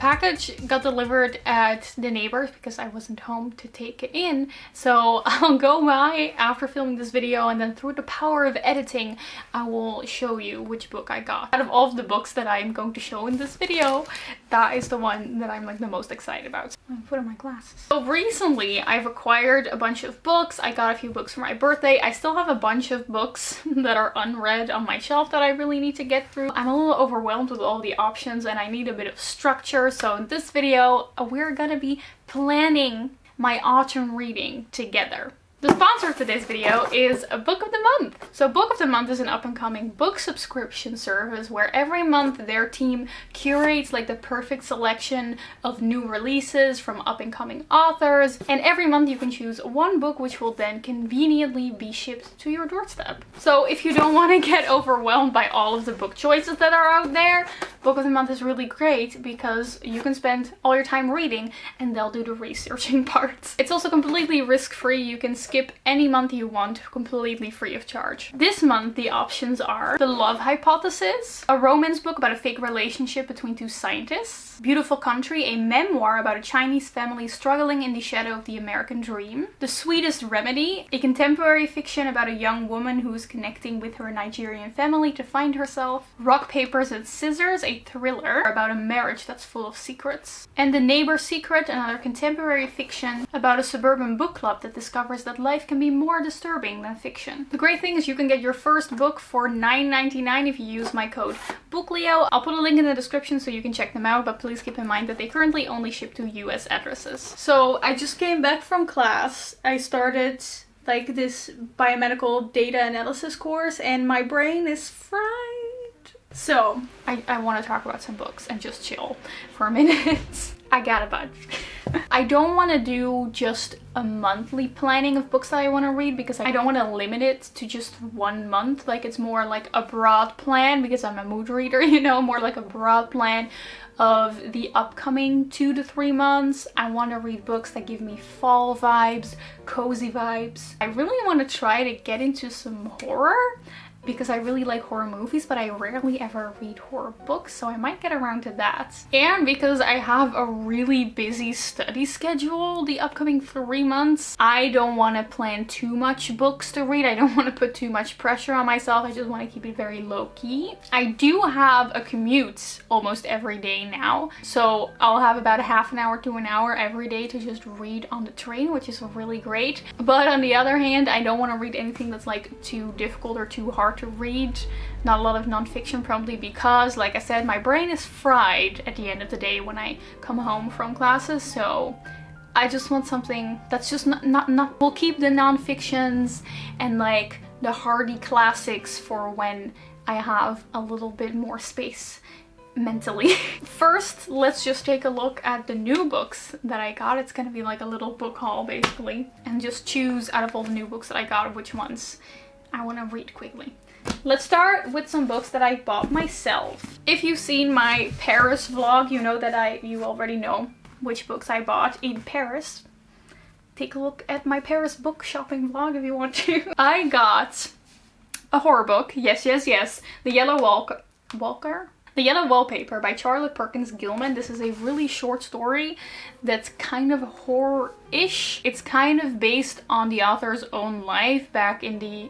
package got delivered at the neighbors because I wasn't home to take it in. So I'll go by after filming this video, and then through the power of editing, I will show you which book I got. Out of all of the books that I'm going to show in this video, that is the one that I'm like the most excited about. I'm gonna put on my glasses. So recently I've acquired a bunch of books. I got a few books for my birthday. I still have a bunch of books that are unread on my shelf that I really need to get through. I'm a little overwhelmed with all the options and I need a bit of structure. So in this video, we're gonna be planning my autumn reading together. The sponsor for this video is a Book of the Month. So Book of the Month is an up-and-coming book subscription service where every month their team curates like the perfect selection of new releases from up-and-coming authors, and every month you can choose one book which will then conveniently be shipped to your doorstep. So if you don't want to get overwhelmed by all of the book choices that are out there, Book of the Month is really great because you can spend all your time reading and they'll do the researching parts. It's also completely risk-free. You can skip any month you want completely free of charge. This month the options are The Love Hypothesis, a romance book about a fake relationship between two scientists, Beautiful Country, a memoir about a Chinese family struggling in the shadow of the American dream, The Sweetest Remedy, a contemporary fiction about a young woman who is connecting with her Nigerian family to find herself, Rock, Papers and Scissors, a thriller about a marriage that's full of secrets, and The Neighbor's Secret, another contemporary fiction about a suburban book club that discovers that life can be more disturbing than fiction. The great thing is you can get your first book for $9.99 if you use my code BOOKLEO. I'll put a link in the description so you can check them out, but please keep in mind that they currently only ship to US addresses. So I just came back from class. I started like this biomedical data analysis course and my brain is fried. So I want to talk about some books and just chill for a minute. I got a bunch. I don't want to do just a monthly planning of books that I want to read because I don't want to limit it to just 1 month. Like it's more like a broad plan because I'm a mood reader, you know, more like a broad plan of the upcoming 2 to 3 months. I want to read books that give me fall vibes, cozy vibes. I really want to try to get into some horror because I really like horror movies, but I rarely ever read horror books, so I might get around to that. And because I have a really busy study schedule the upcoming 3 months, I don't want to plan too much books to read. I don't want to put too much pressure on myself. I just want to keep it very low-key. I do have a commute almost every day now, so I'll have about a half an hour to an hour every day to just read on the train, which is really great. But on the other hand, I don't want to read anything that's like too difficult or too hard to read. Not a lot of nonfiction, probably because, like I said, my brain is fried at the end of the day when I come home from classes, so I just want something that's just not we'll keep the nonfictions and like the hardy classics for when I have a little bit more space mentally. First, let's just take a look at the new books that I got. It's gonna be like a little book haul basically, and just choose out of all the new books that I got which ones I want to read quickly. Let's start with some books that I bought myself. If you've seen my Paris vlog, you know that you already know which books I bought in Paris. Take a look at my Paris book shopping vlog if you want to. I got a horror book, yes, The Yellow Wallpaper by Charlotte Perkins Gilman. This is a really short story that's kind of horror-ish. It's kind of based on the author's own life back in the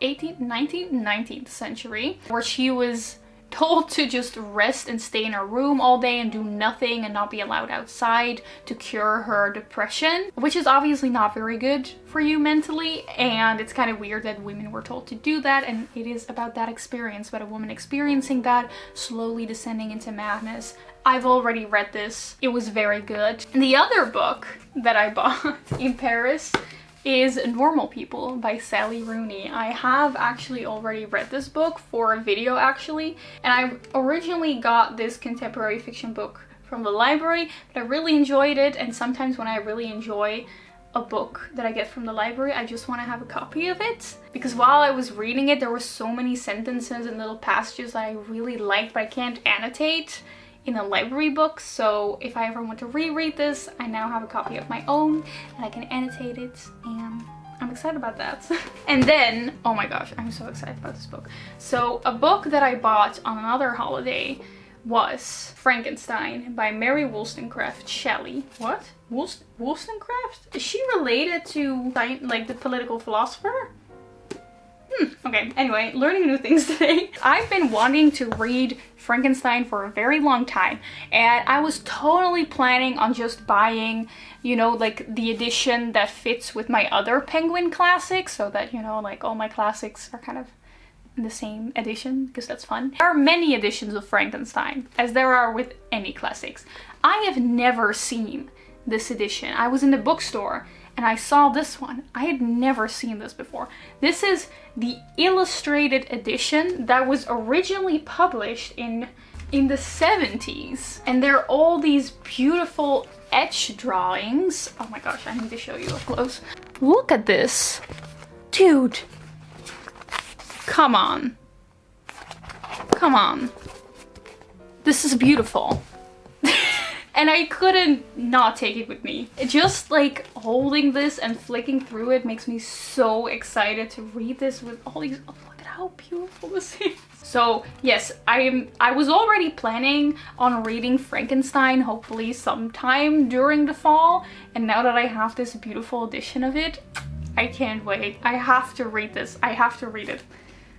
19th century, where she was told to just rest and stay in her room all day and do nothing and not be allowed outside to cure her depression, which is obviously not very good for you mentally, and it's kind of weird that women were told to do that, and it is about that experience, about a woman experiencing that, slowly descending into madness. I've already read this. It was very good. And the other book that I bought in Paris is Normal People by Sally Rooney. I have actually already read this book for a video actually, and I originally got this contemporary fiction book from the library, but I really enjoyed it, and sometimes when I really enjoy a book that I get from the library, I just want to have a copy of it, because while I was reading it there were so many sentences and little passages that I really liked, but I can't annotate in a library book. So if I ever want to reread this, I now have a copy of my own and I can annotate it, and I'm excited about that. And then, oh my gosh, I'm so excited about this book. So a book that I bought on another holiday was Frankenstein by Mary Wollstonecraft Shelley. What? Wollstonecraft? Is she related to like the political philosopher? Okay, anyway, learning new things today. I've been wanting to read Frankenstein for a very long time, and I was totally planning on just buying, you know, like the edition that fits with my other Penguin classics, so that, you know, like all my classics are kind of in the same edition, because that's fun. There are many editions of Frankenstein, as there are with any classics. I have never seen this edition. I was in the bookstore and I saw this one. I had never seen this before. This is the illustrated edition that was originally published in the 70s. And there are all these beautiful etch drawings. Oh my gosh, I need to show you up close. Look at this. Dude. Come on. Come on. This is beautiful. And I couldn't not take it with me. Just like holding this and flicking through it makes me so excited to read this with all these, oh, look at how beautiful this is. So yes, I was already planning on reading Frankenstein hopefully sometime during the fall. And now that I have this beautiful edition of it, I can't wait. I have to read this. I have to read it.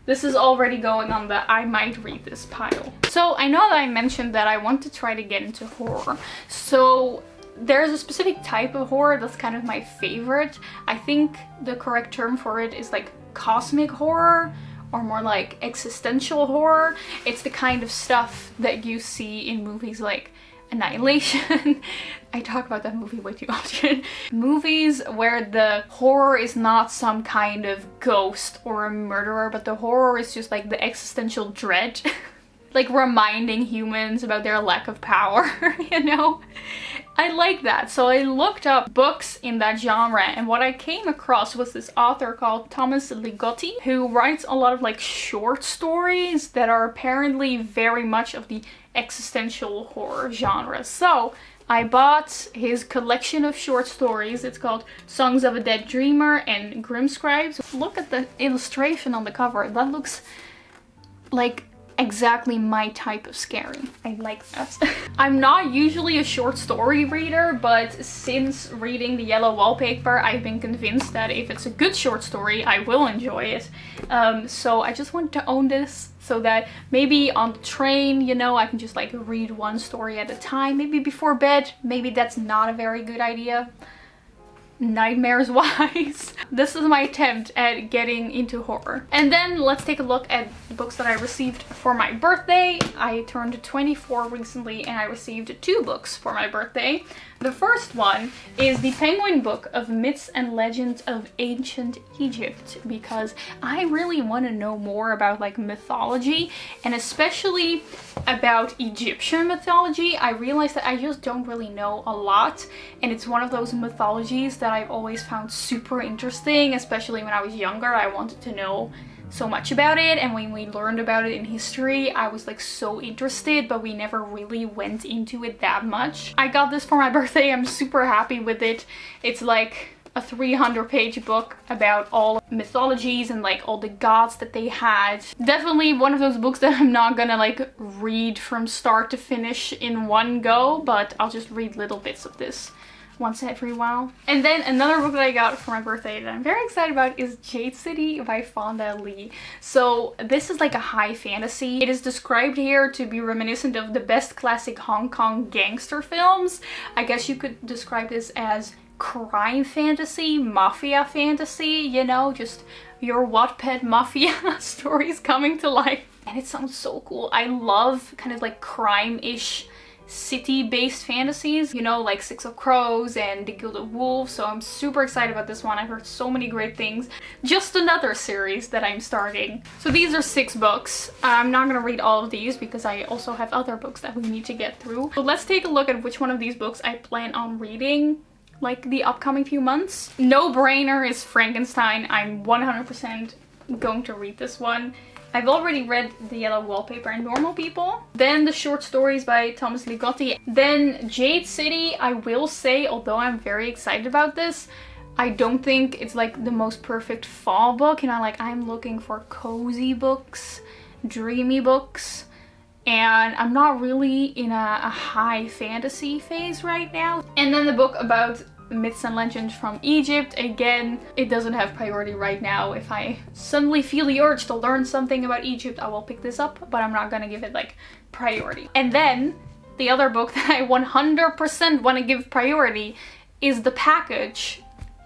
This is already going on the I might read this pile. So I know that I mentioned that I want to try to get into horror. So there's a specific type of horror that's kind of my favorite. I think the correct term for it is like cosmic horror, or more like existential horror. It's the kind of stuff that you see in movies like Annihilation. I talk about that movie way too often. Movies where the horror is not some kind of ghost or a murderer, but the horror is just like the existential dread. Like reminding humans about their lack of power, you know? I like that. So I looked up books in that genre, and what I came across was this author called Thomas Ligotti, who writes a lot of like short stories that are apparently very much of the existential horror genre. So I bought his collection of short stories. It's called Songs of a Dead Dreamer and Grimscribes. Look at the illustration on the cover. That looks like exactly my type of scary. I like that. I'm not usually a short story reader, but since reading The Yellow Wallpaper, I've been convinced that if it's a good short story, I will enjoy it. So I just wanted to own this so that maybe on the train, you know, I can just like read one story at a time, maybe before bed. Maybe that's not a very good idea, nightmares wise. This is my attempt at getting into horror. And then let's take a look at the books that I received for my birthday. I turned 24 recently and I received 2 books for my birthday. The first one is the Penguin book of Myths and Legends of Ancient Egypt, because I really want to know more about like mythology, and especially about Egyptian mythology. I realized that I just don't really know a lot, and it's one of those mythologies that I've always found super interesting, especially when I was younger. I wanted to know so much about it, and when we learned about it in history, I was like so interested, but we never really went into it that much. I got this for my birthday. I'm super happy with it. It's like a 300-page book about all mythologies and like all the gods that they had. Definitely one of those books that I'm not gonna like read from start to finish in one go, but I'll just read little bits of this once every while. And then another book that I got for my birthday that I'm very excited about is Jade City by Fonda Lee. So this is like a high fantasy. It is described here to be reminiscent of the best classic Hong Kong gangster films. I guess you could describe this as crime fantasy, mafia fantasy, you know, just your Wattpad mafia stories coming to life. And it sounds so cool. I love kind of like crime-ish city-based fantasies, you know, like Six of Crows and The Gilded Wolf. So I'm super excited about this one. I've heard so many great things. Just another series that I'm starting. So these are 6 books. I'm not gonna read all of these because I also have other books that we need to get through. So let's take a look at which one of these books I plan on reading like the upcoming few months. No brainer is Frankenstein. I'm 100% going to read this one. I've already read The Yellow Wallpaper and Normal People. Then the short stories by Thomas Ligotti. Then Jade City, I will say, although I'm very excited about this, I don't think it's like the most perfect fall book. You know, like I'm looking for cozy books, dreamy books. and I'm not really in a high fantasy phase right now. And then the book about myths and legends from Egypt, again, it doesn't have priority right now. If I suddenly feel the urge to learn something about Egypt, I will pick this up, but I'm not gonna give it like priority. And then the other book that I 100% want to give priority is the package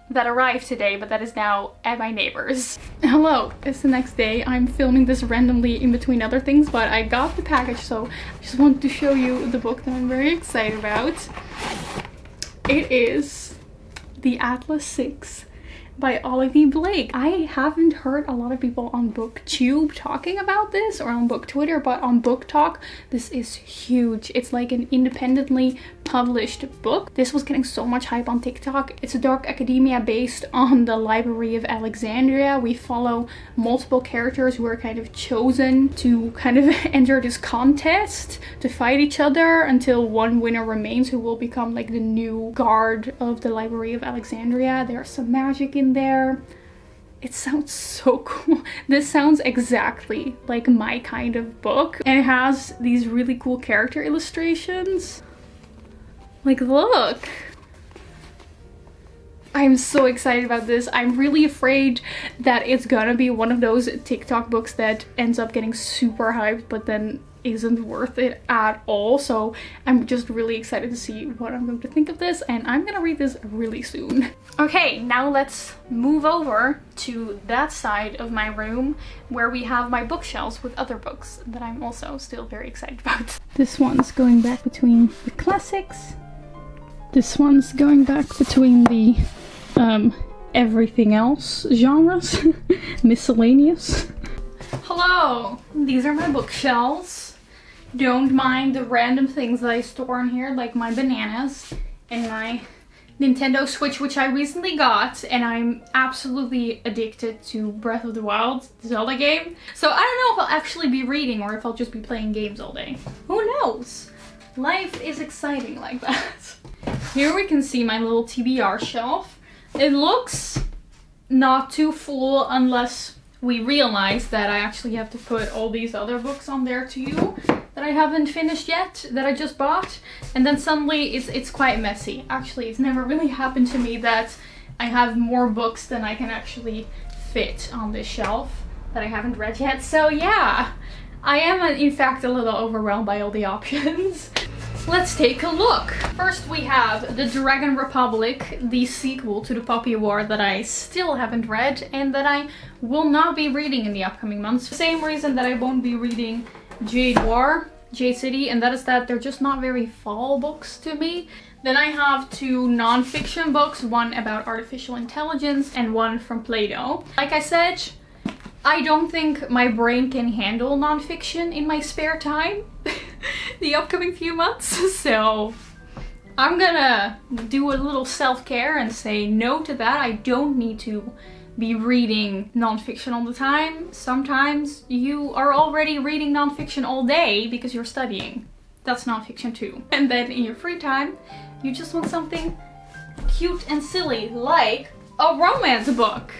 that arrived today, but that is now at my neighbor's. Hello, it's the next day. I'm filming this randomly in between other things, but I got the package, so I just wanted to show you the book that I'm very excited about. It is The Atlas 6 by Olivia Blake. I haven't heard a lot of people on booktube talking about this, or on book Twitter, but on Book Talk, this is huge. It's like an independently published book. This was getting so much hype on TikTok. It's a dark academia based on the Library of Alexandria. We follow multiple characters who are kind of chosen to kind of enter this contest to fight each other until one winner remains, who will become like the new guard of the Library of Alexandria. There's some magic in there. It sounds so cool. This sounds exactly like my kind of book, and it has these really cool character illustrations. Like, look! I'm so excited about this. I'm really afraid that it's gonna be one of those TikTok books that ends up getting super hyped but then isn't worth it at all. So I'm just really excited to see what I'm going to think of this, and I'm gonna read this really soon. Okay, now let's move over to that side of my room where we have my bookshelves with other books that I'm also still very excited about. This one's going back between the classics. This one's going back between the everything else genres. Miscellaneous. Hello! These are my bookshelves. Don't mind the random things that I store in here, like my bananas and my Nintendo Switch, which I recently got, and I'm absolutely addicted to Breath of the Wild, Zelda game. So I don't know if I'll actually be reading or if I'll just be playing games all day. Who knows? Life is exciting like that. Here we can see my little TBR shelf. It looks not too full unless we realize that I actually have to put all these other books on there too that I haven't finished yet, that I just bought, and then suddenly it's quite messy. Actually, it's never really happened to me that I have more books than I can actually fit on this shelf that I haven't read yet. So yeah, I am in fact a little overwhelmed by all the options. Let's take a look. First we have The Dragon Republic, the sequel to the Poppy War that I still haven't read and that I will not be reading in the upcoming months. Same reason that I won't be reading Jade City, and that is that they're just not very fall books to me. Then I have two non-fiction books, one about artificial intelligence and one from Play-Doh. Like I said, I don't think my brain can handle non-fiction in my spare time the upcoming few months, so I'm gonna do a little self-care and say no to that. I don't need to be reading non-fiction all the time. Sometimes you are already reading non-fiction all day because you're studying. That's non-fiction too. And then in your free time, you just want something cute and silly, like a romance book.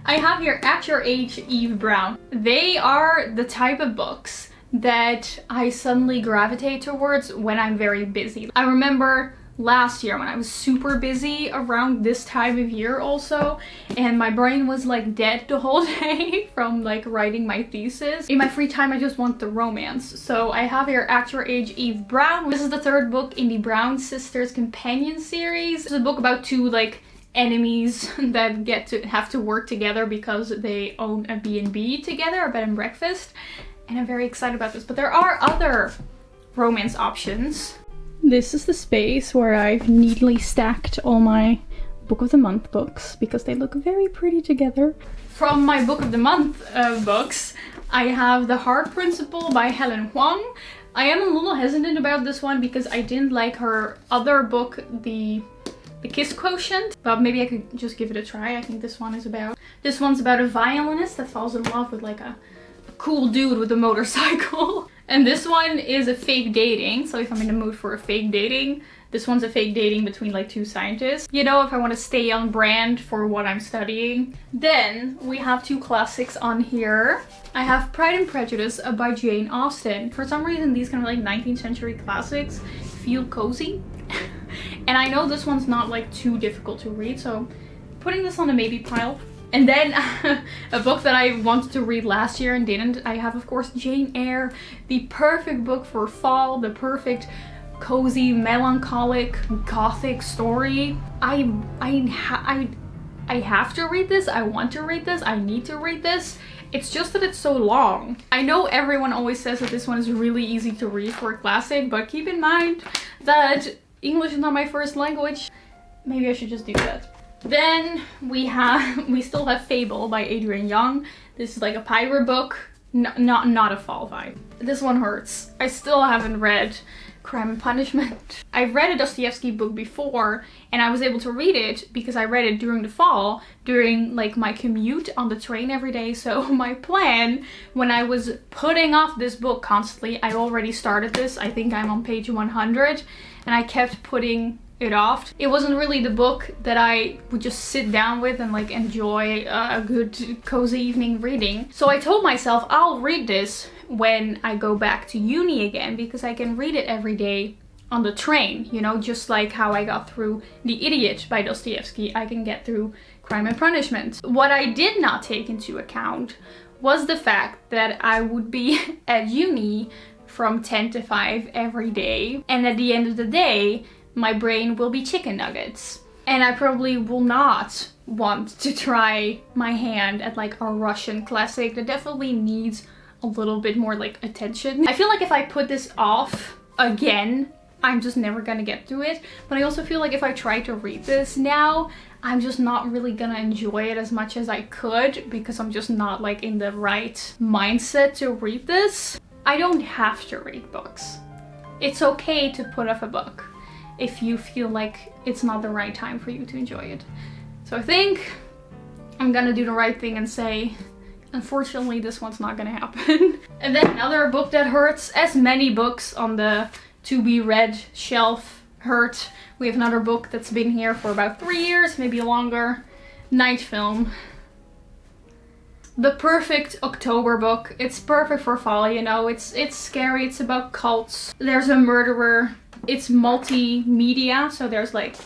I have here At Your Age, Eve Brown. They are the type of books that I suddenly gravitate towards when I'm very busy. I remember last year when I was super busy around this time of year also, and my brain was like dead the whole day from like writing my thesis. In my free time I just want the romance. So I have here At Your Age, Eve Brown. This is the third book in the Brown Sisters companion series. It's a book about two like enemies that have to work together because they own a B&B together, a bed and breakfast, and I'm very excited about this. But there are other romance options. This is the space where I've neatly stacked all my Book of the Month books because they look very pretty together. From my Book of the Month books, I have The Heart Principle by Helen Huang. I am a little hesitant about this one because I didn't like her other book, The Kiss Quotient, but maybe I could just give it a try. I think this one's about a violinist that falls in love with like a cool dude with a motorcycle. And this one is a fake dating, so if I'm in the mood for a fake dating This one's a fake dating between like two scientists. You know, if I want to stay on brand for what I'm studying. Then we have two classics on here. I have Pride and Prejudice by Jane Austen. For some reason, these kind of like 19th century classics feel cozy. And I know this one's not like too difficult to read, so putting this on a maybe pile. And then a book that I wanted to read last year and didn't. I have, of course, Jane Eyre, the perfect book for fall, the perfect cozy, melancholic, gothic story. I have to read this. I want to read this. I need to read this. It's just that it's so long. I know everyone always says that this one is really easy to read for a classic, but keep in mind that English is not my first language. Maybe I should just do that. Then we still have Fable by Adrian Young. This is like a pirate book, not a fall vibe. This one hurts. I still haven't read Crime and Punishment. I've read a Dostoevsky book before and I was able to read it because I read it during the fall, during like my commute on the train every day. So my plan when I was putting off this book constantly, I already started this. I think I'm on page 100 and I kept putting it off. It wasn't really the book that I would just sit down with and like enjoy a good cozy evening reading. So I told myself I'll read this when I go back to uni again because I can read it every day on the train, you know, just like how I got through The Idiot by Dostoevsky, I can get through Crime and Punishment. What I did not take into account was the fact that I would be at uni from 10 to 5 every day, and at the end of the day my brain will be chicken nuggets. And I probably will not want to try my hand at like a Russian classic that definitely needs a little bit more like attention. I feel like if I put this off again, I'm just never gonna get through it. But I also feel like if I try to read this now, I'm just not really gonna enjoy it as much as I could because I'm just not like in the right mindset to read this. I don't have to read books. It's okay to put off a book if you feel like it's not the right time for you to enjoy it. So I think I'm gonna do the right thing and say, unfortunately, this one's not gonna happen. And then another book that hurts, as many books on the to be read shelf hurt. We have another book that's been here for about 3 years, maybe longer. Night Film. The perfect October book. It's perfect for fall, you know. It's scary, it's about cults. There's a murderer. It's multimedia, so there's like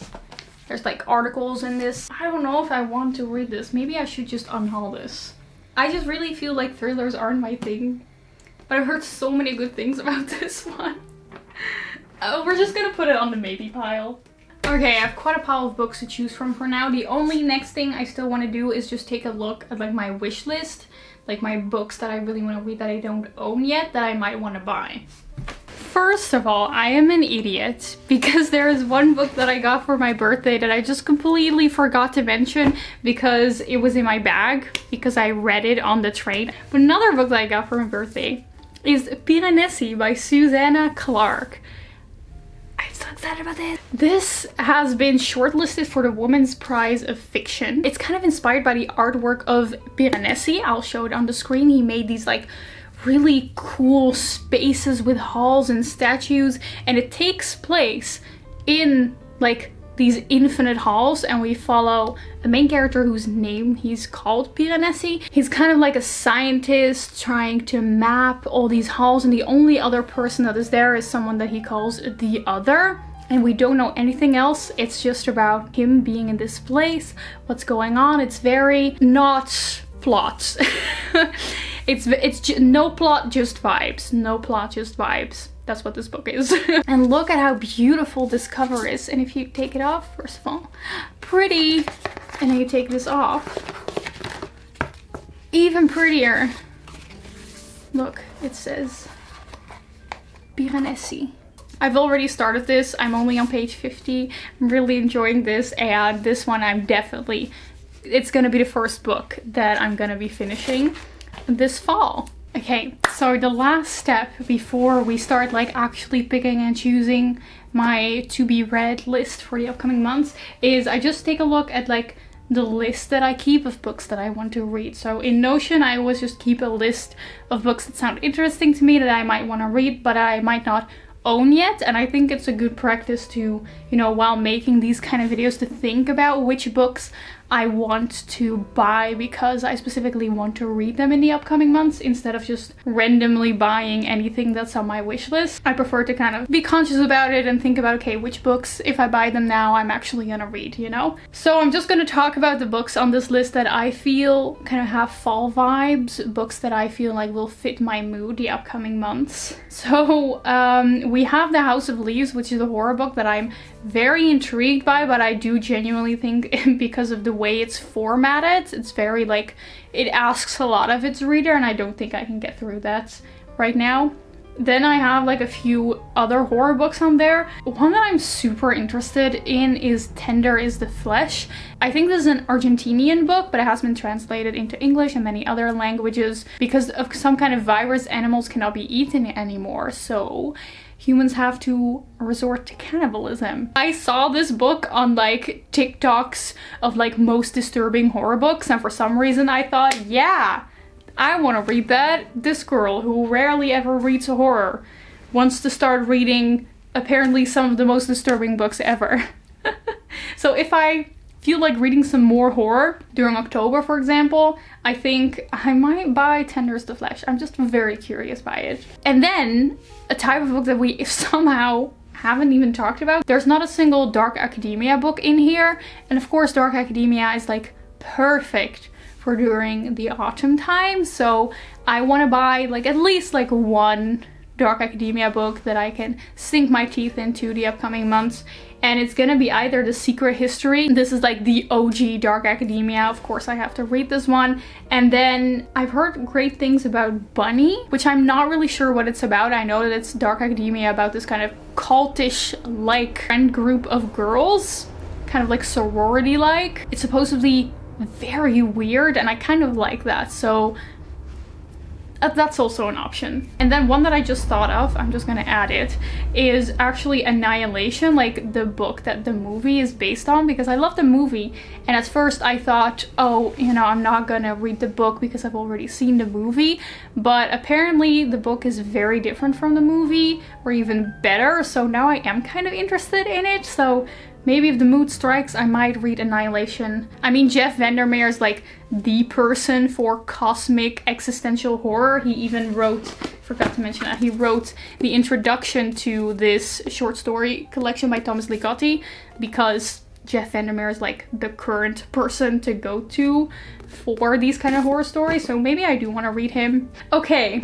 articles in this. I don't know if I want to read this. Maybe I should just unhaul this. I just really feel like thrillers aren't my thing. But I've heard so many good things about this one. We're just gonna put it on the maybe pile. Okay, I have quite a pile of books to choose from for now. The only next thing I still want to do is just take a look at like my wish list. Like my books that I really want to read that I don't own yet that I might want to buy. First of all, I am an idiot because there is one book that I got for my birthday that I just completely forgot to mention because it was in my bag because I read it on the train. But another book that I got for my birthday is Piranesi by Susanna Clarke. I'm so excited about this. This has been shortlisted for the Women's Prize of Fiction. It's kind of inspired by the artwork of Piranesi. I'll show it on the screen. He made these like really cool spaces with halls and statues, and it takes place in like these infinite halls, and we follow a main character whose name he's called Piranesi. He's kind of like a scientist trying to map all these halls, and the only other person that is there is someone that he calls the Other, and we don't know anything else. It's just about him being in this place, what's going on. It's very not plot. It's no plot, just vibes. No plot, just vibes. That's what this book is. And look at how beautiful this cover is. And if you take it off, first of all, pretty. And then you take this off, even prettier. Look, it says Piranesi. I've already started this. I'm only on page 50. I'm really enjoying this, and this one it's gonna be the first book that I'm gonna be finishing this fall. Okay, so the last step before we start like actually picking and choosing my to be read list for the upcoming months is I just take a look at like the list that I keep of books that I want to read. So in Notion, I always just keep a list of books that sound interesting to me that I might want to read, but I might not own yet, and I think it's a good practice to, you know, while making these kind of videos, to think about which books I want to buy because I specifically want to read them in the upcoming months instead of just randomly buying anything that's on my wish list. I prefer to kind of be conscious about it and think about, okay, which books, if I buy them now, I'm actually gonna read, you know? So I'm just gonna talk about the books on this list that I feel kind of have fall vibes, books that I feel like will fit my mood the upcoming months. So we have The House of Leaves, which is a horror book that I'm very intrigued by, but I do genuinely think because of the way it's formatted, it's very like, it asks a lot of its reader, and I don't think I can get through that right now. Then I have like a few other horror books on there. One that I'm super interested in is Tender is the Flesh. I think this is an Argentinian book, but it has been translated into English and many other languages. Because of some kind of virus, animals cannot be eaten anymore, so humans have to resort to cannibalism. I saw this book on like TikToks of like most disturbing horror books, and for some reason I thought, yeah, I want to read that. This girl, who rarely ever reads a horror, wants to start reading apparently some of the most disturbing books ever. So if I feel like reading some more horror during October, for example, I think I might buy Tender is the Flesh. I'm just very curious by it. And then a type of book that we somehow haven't even talked about. There's not a single dark academia book in here. And of course, dark academia is like perfect for during the autumn time. So I want to buy like at least like one dark academia book that I can sink my teeth into the upcoming months. And it's gonna be either The Secret History. This is like the OG dark academia. Of course I have to read this one. And then I've heard great things about Bunny, which I'm not really sure what it's about. I know that it's dark academia about this kind of cultish like friend group of girls, kind of like sorority like. It's supposedly very weird, and I kind of like that, so that's also an option. And then one that I just thought of, I'm just gonna add it, is actually Annihilation, like the book that the movie is based on, because I love the movie. And at first I thought, oh, you know, I'm not gonna read the book because I've already seen the movie. But apparently the book is very different from the movie, or even better. So now I am kind of interested in it. So maybe if the mood strikes, I might read Annihilation. I mean, Jeff Vandermeer is like the person for cosmic existential horror. He even wrote, forgot to mention that, he wrote the introduction to this short story collection by Thomas Ligotti, because Jeff Vandermeer is like the current person to go to for these kind of horror stories. So maybe I do want to read him. Okay.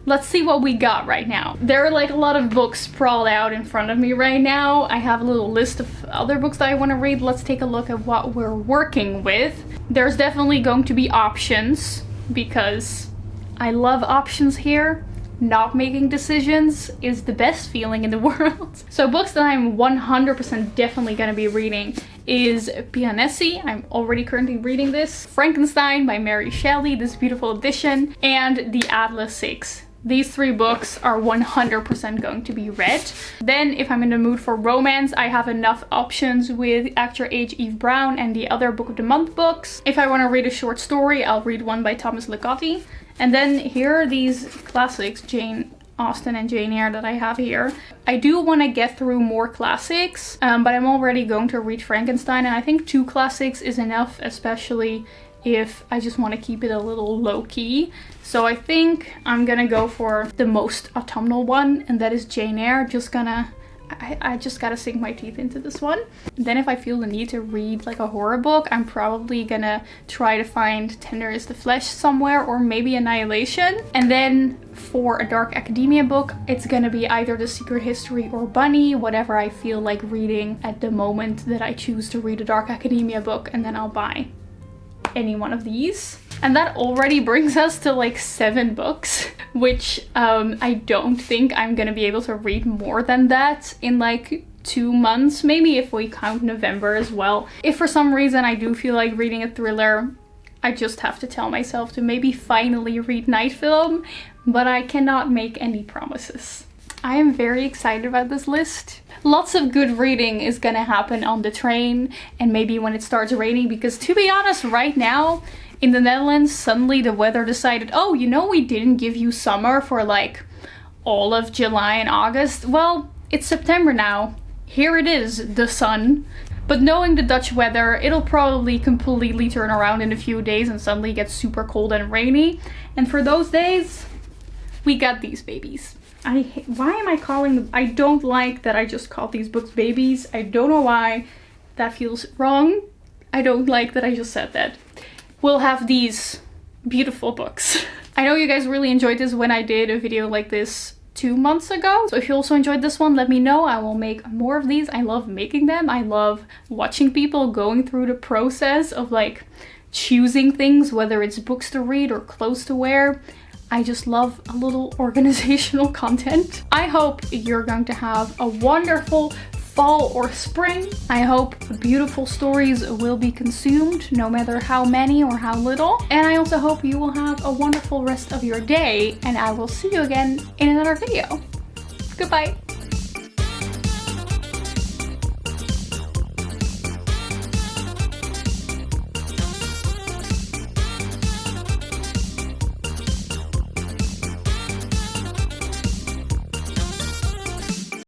Let's see what we got right now. There are like a lot of books sprawled out in front of me right now. I have a little list of other books that I want to read. Let's take a look at what we're working with. There's definitely going to be options, because I love options here. Not making decisions is the best feeling in the world. So books that I'm 100% definitely gonna be reading is Piranesi. I'm already currently reading this. Frankenstein by Mary Shelley, this beautiful edition, and The Atlas Six. These three books are 100% going to be read. Then if I'm in the mood for romance, I have enough options with actor H. Eve Brown and the other Book of the Month books. If I want to read a short story, I'll read one by Thomas Ligotti. And then here are these classics, Jane Austen and Jane Eyre, that I have here. I do want to get through more classics, but I'm already going to read Frankenstein, and I think 2 classics is enough, especially if I just want to keep it a little low-key. So I think I'm gonna go for the most autumnal one, and that is Jane Eyre. I just gotta sink my teeth into this one. Then if I feel the need to read like a horror book, I'm probably gonna try to find Tender is the Flesh somewhere, or maybe Annihilation. And then for a dark academia book, it's gonna be either The Secret History or Bunny, whatever I feel like reading at the moment that I choose to read a dark academia book, and then I'll buy any one of these. And that already brings us to like 7 books, which I don't think I'm gonna be able to read more than that in like 2 months, maybe if we count November as well. If for some reason I do feel like reading a thriller, I just have to tell myself to maybe finally read Night Film, but I cannot make any promises. I am very excited about this list. Lots of good reading is gonna happen on the train, and maybe when it starts raining, because to be honest, right now in the Netherlands, suddenly the weather decided, oh, you know, we didn't give you summer for like all of July and August. Well, it's September now. Here it is, the sun. But knowing the Dutch weather, it'll probably completely turn around in a few days and suddenly get super cold and rainy. And for those days, we got these babies. Why am I calling them? I don't like that I just called these books babies. I don't know why. That feels wrong. I don't like that I just said that. We'll have these beautiful books. I know you guys really enjoyed this when I did a video like this 2 months ago. So if you also enjoyed this one, let me know. I will make more of these. I love making them. I love watching people going through the process of like choosing things, whether it's books to read or clothes to wear. I just love a little organizational content. I hope you're going to have a wonderful fall or spring. I hope beautiful stories will be consumed, no matter how many or how little. And I also hope you will have a wonderful rest of your day, and I will see you again in another video. Goodbye.